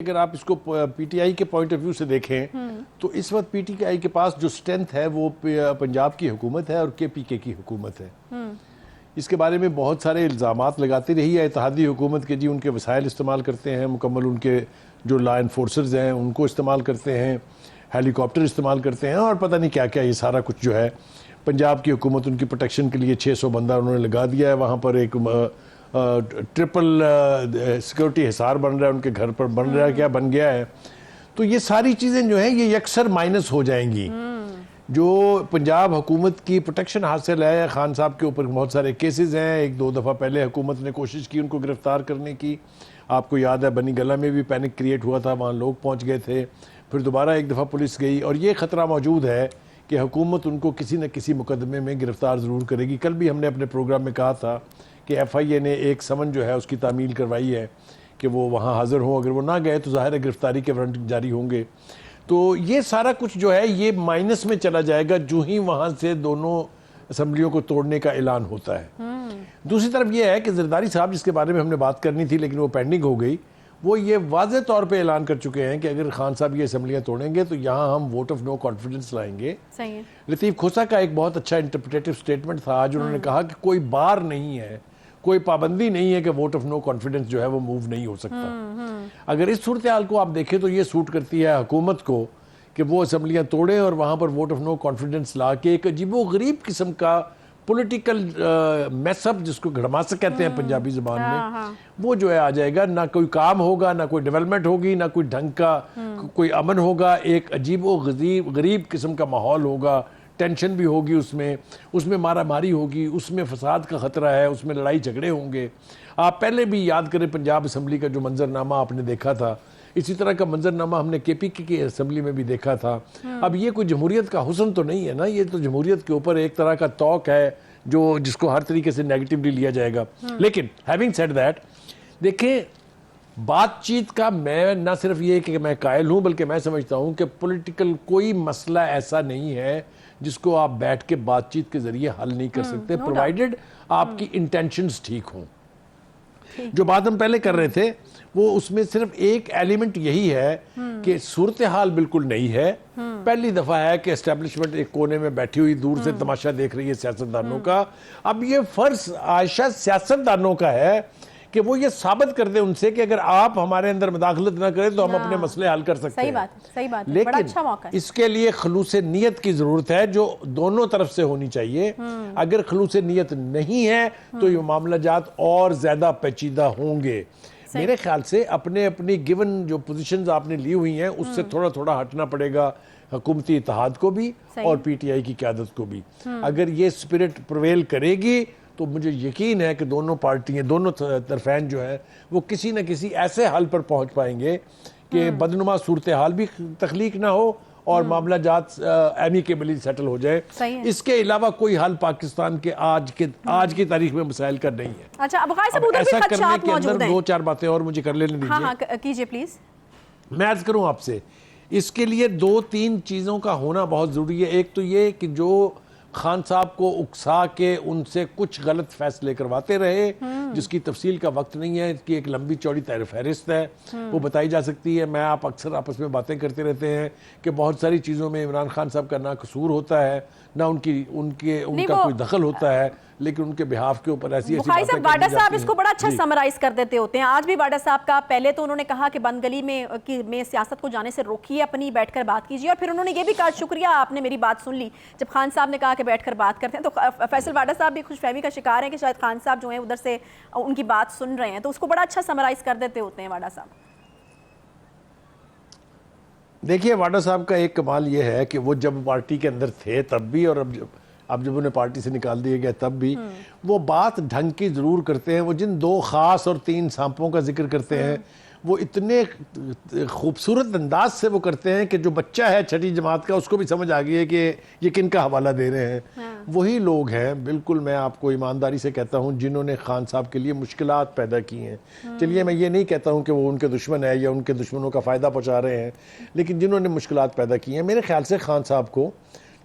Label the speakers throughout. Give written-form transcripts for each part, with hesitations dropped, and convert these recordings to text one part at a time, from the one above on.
Speaker 1: अगर आप इसको पीटीआई के पॉइंट ऑफ व्यू से देखें तो इस वक्त पीटीआई के पास जो स्ट्रेंथ है वो पंजाब की हुकूमत है और केपीके की हुकूमत है। इसके बारे में बहुत सारे इल्ज़ामात लगाती रही है इत्तेहादी हुकूमत के, जी उनके वसाइल इस्तेमाल करते हैं, मुकम्मल उनके जो लॉ एनफोर्सर्स हैं उनको इस्तेमाल करते हैं, हेलीकॉप्टर इस्तेमाल करते हैं और पता नहीं क्या क्या, ये सारा कुछ जो है पंजाब की हुकूमत उनकी प्रोटेक्शन के लिए 600 बंदा उन्होंने लगा दिया है। वहाँ पर एक ट्रिपल सिक्योरिटी हिसार बन रहा है, उनके घर पर बन रहा है, क्या बन गया है। तो ये सारी चीज़ें जो हैं ये यकसर माइनस हो जाएंगी। जो पंजाब हुकूमत की प्रोटेक्शन हासिल है, खान साहब के ऊपर बहुत सारे केसेस हैं, एक दो दफ़ा पहले हुकूमत ने कोशिश की उनको गिरफ्तार करने की, आपको याद है बनी गला में भी पैनिक क्रिएट हुआ था, वहाँ लोग पहुँच गए थे, फिर दोबारा एक दफ़ा पुलिस गई और ये ख़तरा मौजूद है कि हुकूमत उनको किसी न किसी मुकदमे में गिरफ्तार ज़रूर करेगी। कल भी हमने अपने प्रोग्राम में कहा था कि FIA ने एक समन जो है उसकी तामील करवाई है कि वो वहाँ हाज़िर हों, अगर वो ना गए तो ज़ाहिर है गिरफ्तारी के वारंट जारी होंगे। तो ये सारा कुछ जो है ये माइनस में चला जाएगा जो ही वहाँ से दोनों असम्बलियों को तोड़ने का ऐलान होता है। दूसरी तरफ ये है कि जरदारी साहब, जिसके बारे में हमने बात करनी थी लेकिन वो पेंडिंग हो गई, वो ये वाज़ेह तौर पे ऐलान कर चुके हैं कि अगर खान साहब ये असम्बलियाँ तोड़ेंगे तो यहाँ हम वोट ऑफ नो कॉन्फिडेंस लाएंगे।
Speaker 2: सही है।
Speaker 1: लतीफ़ खोसा का एक बहुत अच्छा इंटरप्रिटेटिव स्टेटमेंट था आज, उन्होंने कहा कि कोई बार नहीं है, कोई पाबंदी नहीं है कि वोट ऑफ नो कॉन्फिडेंस जो है वो मूव नहीं हो सकता। अगर इस सूरत हाल को आप देखें तो ये सूट करती है हुकूमत को कि वो असम्बलियाँ तोड़ें और वहाँ पर वोट ऑफ नो कॉन्फिडेंस ला के एक अजीबो गरीब किस्म का पॉलिटिकल मैसअप, जिसको घड़मासा कहते हैं पंजाबी ज़बान में, वो जो है आ जाएगा। ना कोई काम होगा, ना कोई डेवलपमेंट होगी, ना कोई ढंग का कोई अमन होगा, एक अजीबो गरीब किस्म का माहौल होगा, टेंशन भी होगी, उसमें मारा मारी होगी, उसमें फसाद का ख़तरा है, उसमें लड़ाई झगड़े होंगे। आप पहले भी याद करें पंजाब असम्बली का जो मंजरनामा आपने देखा था, इसी तरह का मंजरनामा हमने केपीके की असम्बली में भी देखा था। अब ये कोई जमहूरियत का हुस्न तो नहीं है ना, ये तो जमहूरियत के ऊपर एक तरह का तौक है जो जिसको हर तरीके से नेगेटिवली लिया जाएगा। लेकिन हैविंग सेड दैट, देखें बातचीत का मैं ना सिर्फ ये कि मैं कायल हूं, बल्कि मैं समझता हूं कि पॉलिटिकल कोई मसला ऐसा नहीं है जिसको आप बैठ के बातचीत के जरिए हल नहीं कर सकते, प्रोवाइडेड आपकी इंटेंशंस ठीक हों। जो बात हम पहले कर रहे थे वो उसमें सिर्फ एक एलिमेंट यही है कि सूरत हाल बिल्कुल नई है। पहली दफा है कि एस्टेब्लिशमेंट एक कोने में बैठी हुई दूर से तमाशा देख रही है सियासतदानों का। अब ये फर्ज आयशा सियासतदानों का है कि वो ये साबित कर दे उनसे कि अगर आप हमारे अंदर मुदाखलत ना करें तो हम अपने मसले हल कर सकते हैं।
Speaker 2: सही बात है।
Speaker 1: लेकिन
Speaker 2: बड़ा अच्छा मौका है।
Speaker 1: इसके लिए खलूस नियत की जरूरत है जो दोनों तरफ से होनी चाहिए। अगर खलूस नियत नहीं है तो ये मामला जात और ज्यादा पेचीदा होंगे। मेरे ख्याल से अपनी गिवन जो पोजीशंस आपने ली हुई हैं उससे थोड़ा थोड़ा हटना पड़ेगा हुकूमती इत्तेहाद को भी और PTI की क़यादत को भी। अगर ये स्पिरिट प्रिवेल करेगी तो मुझे यकीन है कि दोनों पार्टियां, दोनों तरफैन जो है वो किसी न किसी ऐसे हल पर पहुंच पाएंगे कि बदनुमा सूरत हाल भी तख्लीक ना हो और मामला जात एमिकेबली सेटल हो जाए। इसके अलावा कोई हल पाकिस्तान के आज की तारीख में मसाइल का नहीं है।
Speaker 2: अच्छा, अब
Speaker 1: ऐसा करने के अंदर दो चार बातें और मुझे कर लेने दीजिए।
Speaker 2: हाँ, कीजिए प्लीज।
Speaker 1: मैं अर्ज करूं आपसे, इसके लिए दो तीन चीजों का होना बहुत जरूरी है। एक तो ये कि जो खान साहब को उकसा के उनसे कुछ गलत फैसले करवाते रहे, जिसकी तफसील का वक्त नहीं है, इसकी एक लंबी चौड़ी फहरिस्त है, वो बताई जा सकती है। मैं आप अक्सर आपस में बातें करते रहते हैं कि बहुत सारी चीज़ों में इमरान खान साहब का ना कसूर होता है, ना उनका कोई दखल होता है, लेकिन उनके बिहाफ के ऊपर ऐसी
Speaker 2: साहब बाडा साहब इसको बड़ा अच्छा समराइज कर देते होते हैं। आज भी बाडा साहब का, पहले तो उन्होंने कहा कि बंद गली में सियासत को जाने से रोकिए, अपनी बैठकर बात कीजिए, और फिर उन्होंने ये भी कहा, शुक्रिया आपने मेरी बात सुन ली, जब खान साहब ने कहा कि बैठकर बात करते हैं। तो फैसल बाडा साहब भी खुशफहमी का शिकार हैं कि शायद खान साहब जो है उधर से उनकी बात सुन रहे हैं, तो उसको बड़ा अच्छा समराइज कर देते होते हैं बाडा साहब।
Speaker 1: देखिए, वाडा साहब का एक कमाल ये है कि वो जब पार्टी के अंदर थे तब भी और अब जब उन्हें पार्टी से निकाल दिया गया तब भी वो बात ढंग की जरूर करते हैं। वो जिन 2 खास और 3 सांपों का जिक्र करते हैं वो इतने खूबसूरत अंदाज से वो करते हैं कि जो बच्चा है 6ठी जमात का उसको भी समझ आ गई है कि ये किन का हवाला दे रहे हैं। वही लोग हैं, बिल्कुल मैं आपको ईमानदारी से कहता हूँ, जिन्होंने खान साहब के लिए मुश्किलात पैदा की हैं। चलिए, मैं ये नहीं कहता हूँ कि वो उनके दुश्मन है या उनके दुश्मनों का फ़ायदा पहुँचा रहे हैं, लेकिन जिन्होंने मुश्किलात पैदा की हैं, मेरे ख्याल से खान साहब को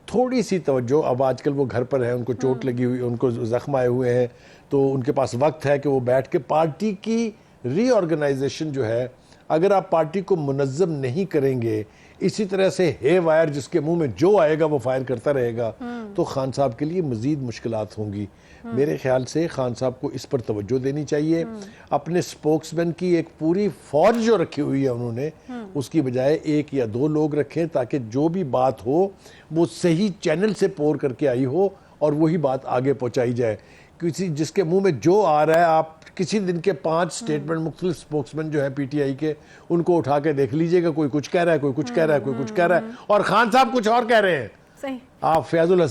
Speaker 1: थोड़ी सी तवज्जो, अब आजकल वो घर पर है, उनको चोट लगी हुई, उनको जख्म आए हुए हैं, तो उनके पास वक्त है कि वो बैठ के पार्टी की रीऑर्गेनाइजेशन जो है अगर आप पार्टी को मुनज़्ज़म नहीं करेंगे, इसी तरह से हे वायर जिसके मुंह में जो आएगा वो फायर करता रहेगा, तो खान साहब के लिए मज़ीद मुश्किलात होंगी। मेरे ख्याल से खान साहब को इस पर तवज्जो देनी चाहिए। अपने स्पोक्समैन की एक पूरी फौज जो रखी हुई है उन्होंने, उसकी बजाय 1 या 2 लोग रखें, ताकि जो भी बात हो वो सही चैनल से पोर करके आई हो और वही बात आगे पहुंचाई जाए। किसी जिसके मुंह में जो आ रहा है, आप किसी दिन के 5 स्टेटमेंट मुख्तलिफ स्पोक्समैन जो है पीटीआई के, उनको उठा के देख लीजिएगा, कोई कुछ कह रहा है, कोई कुछ कह रहा है, कोई कुछ कह रहा है, और खान साहब कुछ और कह रहे हैं।
Speaker 2: सही।
Speaker 1: आप फयाजुल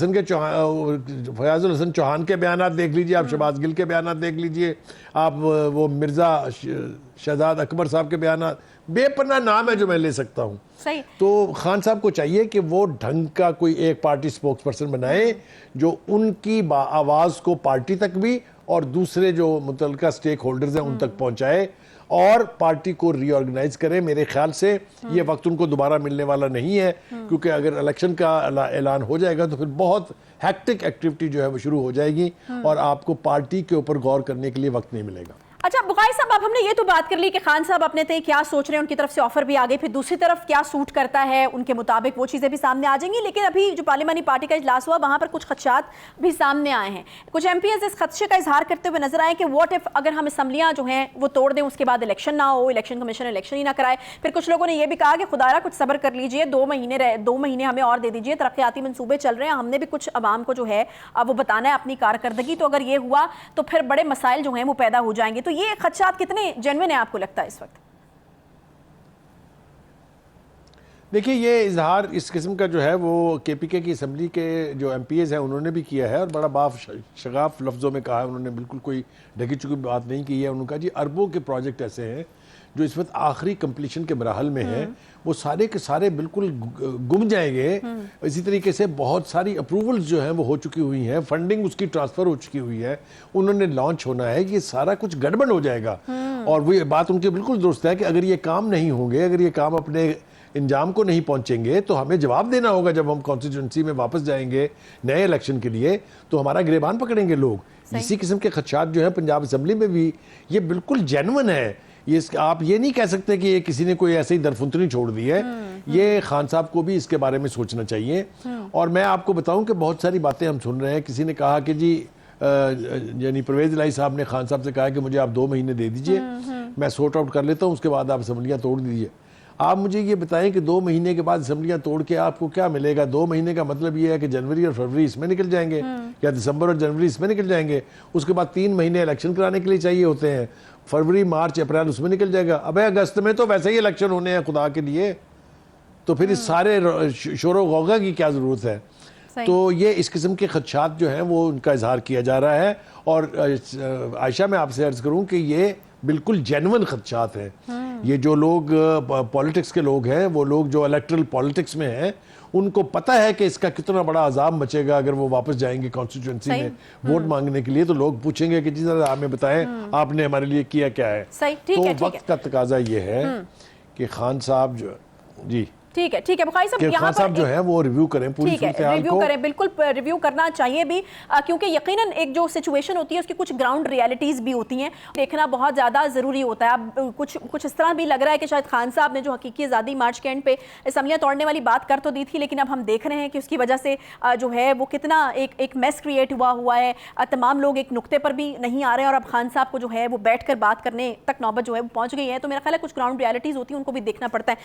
Speaker 1: हसन चौहान के बयानात देख लीजिए, आप शहबाज गिल के बयानात देख लीजिए, आप वो मिर्जा शहजाद अकबर साहब के बयानात, बेपनाह नाम है जो मैं ले सकता हूँ।
Speaker 2: सही।
Speaker 1: तो खान साहब को चाहिए कि वो ढंग का कोई एक पार्टी स्पोक्स पर्सन बनाए जो उनकी आवाज को पार्टी तक भी और दूसरे जो मुतल्लिका स्टेक होल्डर्स हैं उन तक पहुंचाए और पार्टी को रीऑर्गेनाइज करे। मेरे ख्याल से ये वक्त उनको दोबारा मिलने वाला नहीं है, क्योंकि अगर इलेक्शन का ऐलान हो जाएगा तो फिर बहुत हैक्टिक एक्टिविटी जो है वो शुरू हो जाएगी और आपको पार्टी के ऊपर गौर करने के लिए वक्त नहीं मिलेगा।
Speaker 2: अच्छा बुखारी साहब, अब हमने ये तो बात कर ली कि खान साहब अपने थे क्या सोच रहे हैं, उनकी तरफ से ऑफर भी आ गई, फिर दूसरी तरफ क्या सूट करता है उनके मुताबिक वो चीज़ें भी सामने आ जाएंगी। लेकिन अभी जो पार्लिमानी पार्टी का इजलास हुआ वहां पर कुछ खदशात भी सामने आए हैं। कुछ एमपीएस इस खदशे का इजहार करते हुए नजर आए कि व्हाट इफ अगर हम असम्बलियां जो हैं वो तोड़ दें, उसके बाद इलेक्शन ना हो, इलेक्शन कमीशन इलेक्शन ही ना कराए। फिर कुछ लोगों ने यह भी कहा कि खुदारा कुछ सब्र कर लीजिए, 2 महीने हमें और दे दीजिए, तरक्याती मंसूबे चल रहे हैं, हमने भी कुछ अवाम को जो है वो बताना है अपनी कारकर्दगी, तो अगर ये हुआ तो फिर बड़े मसाइल जो हैं वो पैदा हो जाएंगे। तो ये खदशात कितने जेन्युइन है आपको लगता है इस वक्त?
Speaker 1: देखिए, ये इजहार इस किस्म का जो है वो केपीके की असम्बली के जो एमपीएस हैं उन्होंने भी किया है और बड़ा बाफ शगाफ लफ्ज़ों में कहा है उन्होंने, बिल्कुल कोई ढकी चुकी बात नहीं की है। उन्होंने कहा जी अरबों के प्रोजेक्ट ऐसे हैं जो इस वक्त आखिरी कंप्लीशन के मराहल में हैं, वो सारे के सारे बिल्कुल गुम जाएंगे। इसी तरीके से बहुत सारी अप्रूवल्स जो हैं वो हो चुकी हुई हैं, फंडिंग उसकी ट्रांसफ़र हो चुकी हुई है, उन्होंने लॉन्च होना है, ये सारा कुछ गड़बड़ हो जाएगा। और वो बात उनकी बिल्कुल दुरुस्त है कि अगर ये काम नहीं होंगे, अगर ये काम अपने इंजाम को नहीं पहुंचेंगे तो हमें जवाब देना होगा। जब हम कॉन्स्टिट्यूंसी में वापस जाएंगे नए इलेक्शन के लिए तो हमारा गिरेबान पकड़ेंगे लोग। इसी किस्म के खदशात जो है पंजाब असम्बली में भी ये बिल्कुल जेन्युइन है। ये आप ये नहीं कह सकते कि ये किसी ने कोई ऐसे ही दरफुंतनी छोड़ दी है। ये खान साहब को भी इसके बारे में सोचना चाहिए। और मैं आपको बताऊं कि बहुत सारी बातें हम सुन रहे हैं। किसी ने कहा कि जी यानी परवेज इलाही साहब ने खान साहब से कहा कि मुझे आप 2 महीने दे दीजिए, मैं सॉर्ट आउट कर लेता हूँ, उसके बाद आप असम्बलियाँ तोड़ दीजिए। आप मुझे ये बताएं कि 2 महीने के बाद असम्बलियाँ तोड़ के आपको क्या मिलेगा? 2 महीने का मतलब ये है कि जनवरी और फरवरी इसमें निकल जाएंगे या दिसंबर और जनवरी इसमें निकल जाएंगे। उसके बाद 3 महीने इलेक्शन कराने के लिए चाहिए होते हैं, फरवरी मार्च अप्रैल उसमें निकल जाएगा। अबे अगस्त में तो वैसे ही इलेक्शन होने हैं खुदा के लिए, तो फिर इस सारे शोरो गौगा की क्या ज़रूरत है? तो ये इस किस्म के खदशात जो हैं वो उनका इजहार किया जा रहा है। और आयशा मैं आपसे अर्ज़ करूँ कि ये बिल्कुल जेन्युइन खदशात हैं। ये जो लोग पॉलिटिक्स के लोग हैं, वो लोग जो इलेक्ट्रल पॉलिटिक्स में हैं, उनको पता है कि इसका कितना बड़ा अजाब मचेगा अगर वो वापस जाएंगे कॉन्स्टिट्यूंसी में वोट मांगने के लिए। तो लोग पूछेंगे कि जी जरा हमें बताएं आपने हमारे लिए किया क्या है। तो वक्त का तकाजा ये है कि खान साहब जो जी
Speaker 2: ठीक है बुखारी साहब,
Speaker 1: खान साहब जो है वो रिव्यू करें, पूरी
Speaker 2: रिव्यू करें, बिल्कुल रिव्यू करना चाहिए भी, क्योंकि यकीनन एक जो सिचुएशन होती है उसकी कुछ ग्राउंड रियलिटीज भी होती हैं, देखना बहुत ज़्यादा ज़रूरी होता है। अब कुछ इस तरह भी लग रहा है कि शायद खान साहब ने जो हकीकी आज़ादी मार्च के एंड पे असम्बलियाँ तोड़ने वाली बात कर तो दी थी, लेकिन अब हम देख रहे हैं कि उसकी वजह से जो है वो कितना एक मेस क्रिएट हुआ है। तमाम लोग एक नुक्ते पर भी नहीं आ रहे हैं और अब खान साहब को जो है वो बैठ कर बात करने तक नौबत जो है वो पहुँच गई है। तो मेरा ख्याल है कुछ ग्राउंड रियलिटीज़ होती है, उनको भी देखना पड़ता है।